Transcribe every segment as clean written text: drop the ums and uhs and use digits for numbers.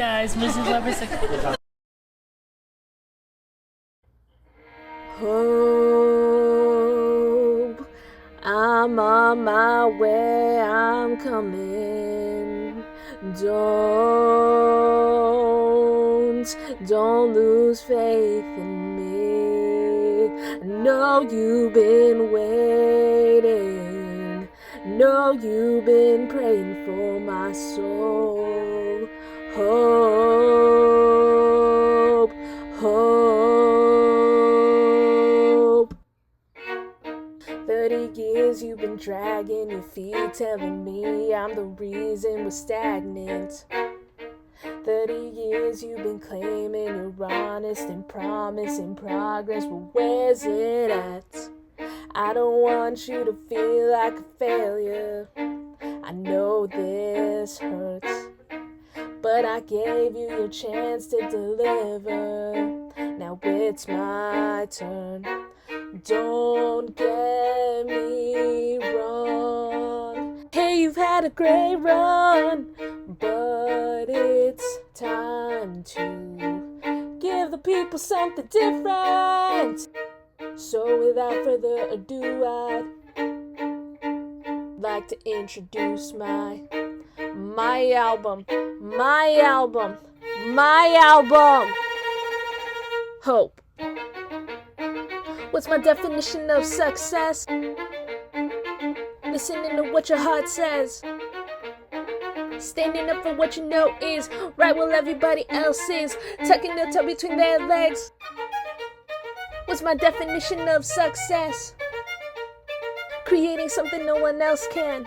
Guys, Musiclover. Hope I'm on my way, I'm coming. Don't lose faith in me. I know you've been waiting. Know you've been praying for my soul. Hope, hope. 30 years you've been dragging your feet, telling me I'm the reason we're stagnant. 30 years you've been claiming you're honest and promising progress, but where's it at? I don't want you to feel like a failure. I know this hurts, but I gave you your chance to deliver. Now it's my turn. Don't get me wrong. Hey, you've had a great run, but it's time to give the people something different. So without further ado, I'd like to introduce my album. Hope. What's my definition of success? Listening to what your heart says. Standing up for what you know is right while everybody else is. Tucking their toe between their legs. What's my definition of success? Creating something no one else can.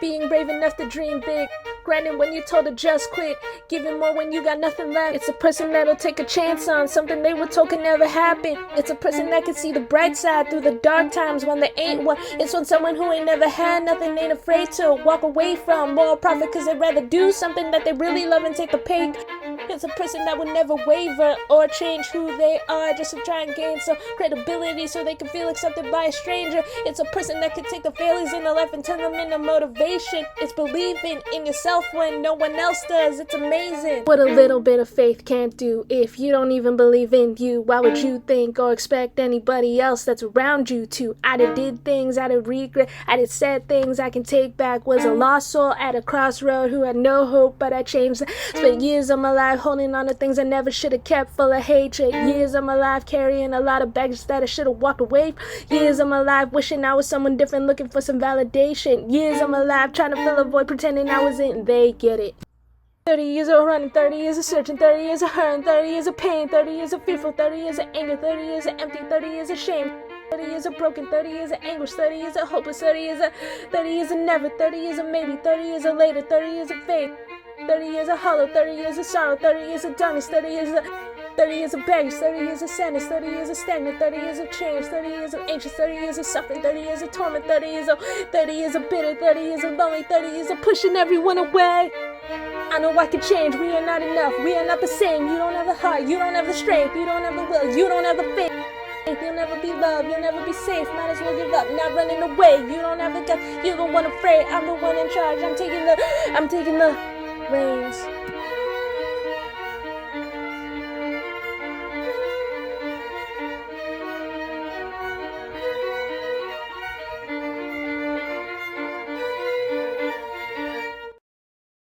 Being brave enough to dream big. Grinding when you're told to just quit. Giving more when you got nothing left. It's a person that'll take a chance on something they were told can never happen. It's a person that can see the bright side through the dark times when there ain't one. It's when someone who ain't never had nothing ain't afraid to walk away from moral profit because they'd rather do something that they really love and take a pay. It's a person that would never waver or change who they are just to try and gain some credibility so they can feel accepted by a stranger. It's a person that can take the failures in their life and turn them into motivation. It's believing in yourself when no one else does. It's amazing what a little bit of faith can't do. If you don't even believe in you, why would you think or expect anybody else that's around you to? I did things I did regret. I did said things I can take back. Was a lost soul at a crossroad who had no hope, but I changed. Spent years of my life holding on to things I never should have kept, full of hatred. Years of my life carrying a lot of baggage that I should have walked away from. Years of my life wishing I was someone different, looking for some validation. Years of my life trying to fill a void, pretending I wasn't. They get it. 30 years of running, 30 years of searching, 30 years of hurting, 30 years of pain, 30 years of fearful, 30 years of anger, 30 years of empty, 30 years of shame, 30 years of broken, 30 years of anguish, 30 years of hopeless, 30 years of never, 30 years of maybe, 30 years of later, 30 years of faith, 30 years of hollow, 30 years of sorrow, 30 years of darkness, 30 years of baggage, 30 years of sadness, 30 years of stagnant, 30 years of change, 30 years of anxious, 30 years of suffering, 30 years of torment, 30 years of bitter, 30 years of lonely, 30 years of pushing everyone away. I know I can change, we are not enough, we are not the same. You don't have the heart, you don't have the strength, you don't have the will, you don't have the faith. You'll never be loved, you'll never be safe, might as well give up, not running away. You don't have the guts, you're the one afraid, I'm the one in charge, I'm taking the reins.